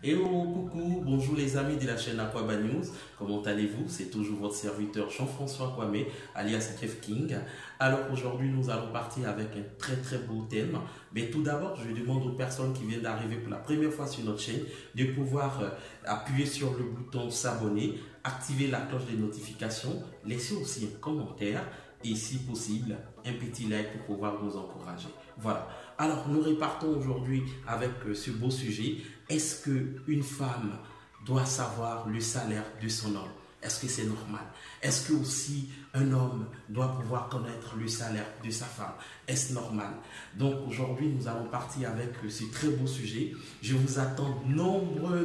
Hello, coucou, bonjour les amis de la chaîne Aquaba News. Comment allez-vous? C'est toujours votre serviteur Jean-François Kwame, alias Kev King. Alors aujourd'hui, nous allons partir avec un très beau thème. Mais tout d'abord, je demande aux personnes qui viennent d'arriver pour la première fois sur notre chaîne de pouvoir appuyer sur le bouton s'abonner, activer la cloche des notifications, laisser aussi un commentaire et si possible, un petit like pour pouvoir nous encourager. Voilà. Alors, nous repartons aujourd'hui avec ce beau sujet. Est-ce qu'une femme doit savoir le salaire de son homme? Est-ce que c'est normal? Est-ce que aussi un homme doit pouvoir connaître le salaire de sa femme? Est-ce normal? Donc aujourd'hui, nous allons partir avec ce très beau sujet. Je vous attends nombreux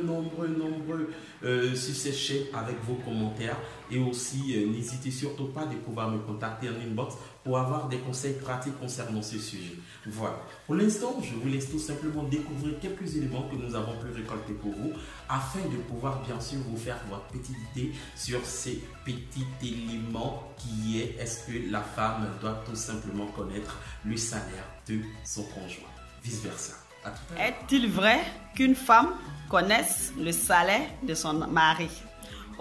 sur cette chaîne avec vos commentaires. Et aussi, n'hésitez surtout pas de pouvoir me contacter en inbox pour avoir des conseils pratiques concernant ce sujet. Voilà. Pour l'instant, je vous laisse tout simplement découvrir quelques éléments que nous avons pu récolter pour vous afin de pouvoir bien sûr vous faire votre petite idée sur ces petits éléments qui est est-ce que la femme doit tout simplement connaître le salaire de son conjoint, vice versa. Est-il vrai qu'une femme connaisse le salaire de son mari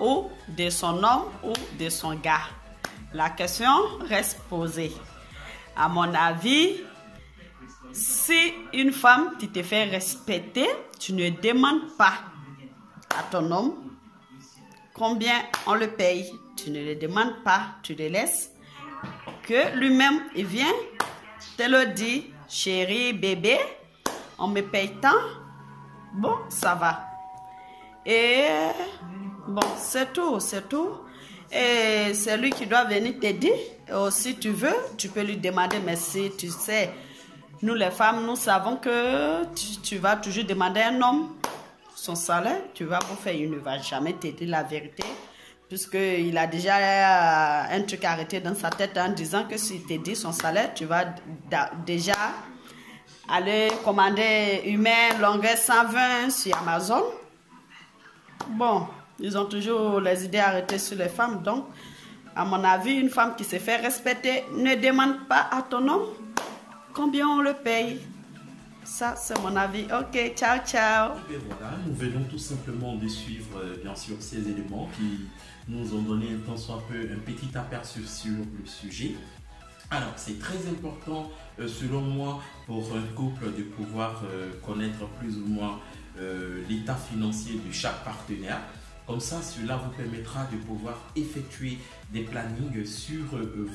ou de son homme ou de son gars? La question reste posée. À mon avis, si une femme qui te fait respecter, tu ne demandes pas à ton homme combien on le paye. Tu ne le demandes pas, tu le laisses que lui-même, il vient te le dit, chérie, bébé, on me paye tant, bon, ça va. Et bon, c'est tout. Et c'est lui qui doit venir t'aider. Si tu veux, tu peux lui demander, mais si tu sais, nous les femmes, nous savons que tu vas toujours demander à un homme son salaire, tu vas vous faire, il ne va jamais t'aider la vérité. Puisqu'il a déjà un truc arrêté dans sa tête en disant que s'il te dit son salaire, tu vas déjà aller commander humain longueur 120 sur Amazon. Bon, ils ont toujours les idées arrêtées sur les femmes. Donc, à mon avis, une femme qui se fait respecter ne demande pas à ton homme combien on le paye. Ça, c'est mon avis. Ok, ciao. Et voilà, nous venons tout simplement de suivre, bien sûr, ces éléments qui nous ont donné un tant soit peu un petit aperçu sur le sujet. Alors, c'est très important, selon moi, pour un couple de pouvoir connaître plus ou moins l'état financier de chaque partenaire. Comme ça, cela vous permettra de pouvoir effectuer des plannings sur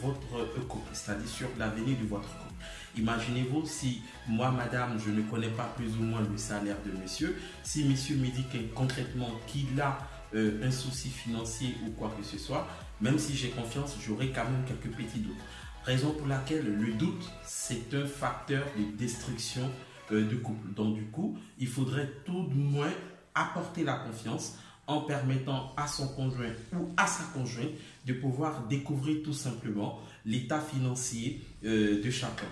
votre couple, c'est-à-dire sur l'avenir de votre couple. Imaginez-vous si moi, madame, je ne connais pas plus ou moins le salaire de monsieur. Si monsieur me dit concrètement qu'il a un souci financier ou quoi que ce soit, même si j'ai confiance, j'aurai quand même quelques petits doutes. Raison pour laquelle le doute, c'est un facteur de destruction de couple. Donc du coup, il faudrait tout de moins apporter la confiance en permettant à son conjoint ou à sa conjointe de pouvoir découvrir tout simplement l'état financier de chacun.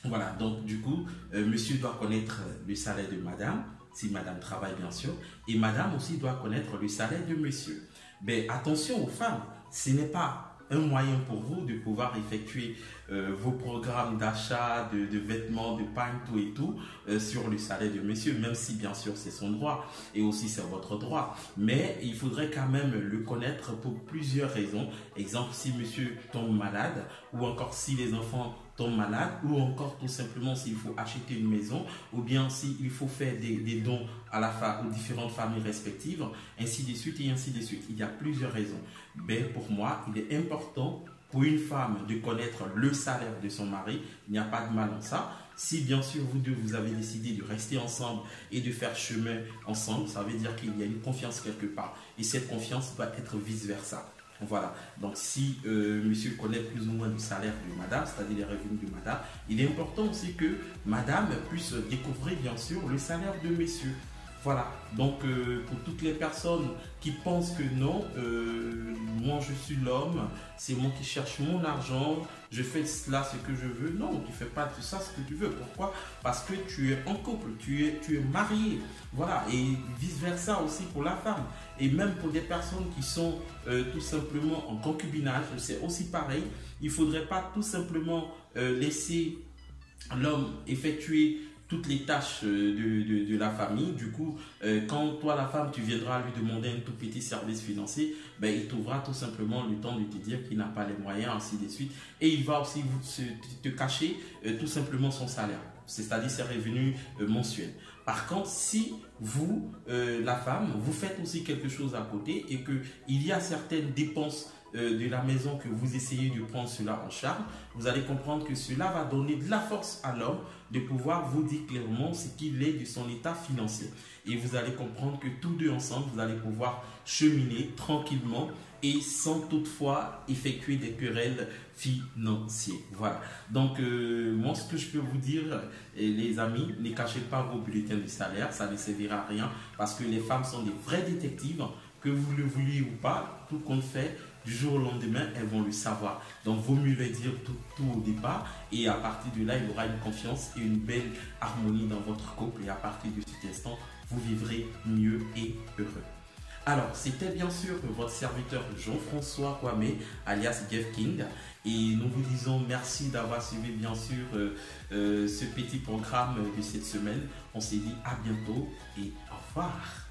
Voilà, donc du coup, monsieur doit connaître le salaire de madame, si madame travaille bien sûr, et madame aussi doit connaître le salaire de monsieur. Mais attention aux femmes, ce n'est pas un moyen pour vous de pouvoir effectuer vos programmes d'achat de vêtements, de pain, tout et tout sur le salaire de monsieur, même si bien sûr c'est son droit et aussi c'est votre droit. Mais il faudrait quand même le connaître pour plusieurs raisons. Exemple, si monsieur tombe malade ou encore si les enfants tombent malades ou encore tout simplement s'il faut acheter une maison ou bien s'il faut faire des dons à aux différentes familles respectives, ainsi de suite et ainsi de suite. Il y a plusieurs raisons. Mais pour moi, il est important pour une femme de connaître le salaire de son mari. Il n'y a pas de mal en ça. Si bien sûr vous deux vous avez décidé de rester ensemble et de faire chemin ensemble, ça veut dire qu'il y a une confiance quelque part. Et cette confiance doit être vice versa. Voilà, donc si monsieur connaît plus ou moins le salaire de madame, c'est-à-dire les revenus de madame, il est important aussi que madame puisse découvrir bien sûr le salaire de monsieur. Voilà, donc pour toutes les personnes qui pensent que non, moi je suis l'homme, c'est moi qui cherche mon argent, je fais cela ce que je veux. Non, tu ne fais pas tout ça ce que tu veux. Pourquoi? Parce que tu es en couple, tu es marié. Voilà, et vice versa aussi pour la femme. Et même pour des personnes qui sont tout simplement en concubinage, c'est aussi pareil. Il ne faudrait pas tout simplement laisser l'homme effectuer toutes les tâches de la famille. Du coup, quand toi, la femme, tu viendras lui demander un tout petit service financier, ben, il trouvera tout simplement le temps de te dire qu'il n'a pas les moyens, ainsi de suite. Et il va aussi te cacher tout simplement son salaire, c'est-à-dire ses revenus mensuels. Par contre, si vous, la femme, vous faites aussi quelque chose à côté et qu'il y a certaines dépenses de la maison que vous essayez de prendre cela en charge, vous allez comprendre que cela va donner de la force à l'homme de pouvoir vous dire clairement ce qu'il est de son état financier. Et vous allez comprendre que tous deux ensemble, vous allez pouvoir cheminer tranquillement et sans toutefois effectuer des querelles financières. Voilà. Donc, moi, ce que je peux vous dire, les amis, ne cachez pas vos bulletins de salaire, ça ne servira à rien parce que les femmes sont des vraies détectives, que vous le vouliez ou pas, tout compte fait, du jour au lendemain, elles vont le savoir. Donc, vaut mieux le dire tout au départ. Et à partir de là, il y aura une confiance et une belle harmonie dans votre couple. Et à partir de cet instant, vous vivrez mieux et heureux. Alors, c'était bien sûr votre serviteur Jean-François Kwame, alias Jeff King. Et nous vous disons merci d'avoir suivi bien sûr ce petit programme de cette semaine. On se dit à bientôt et au revoir.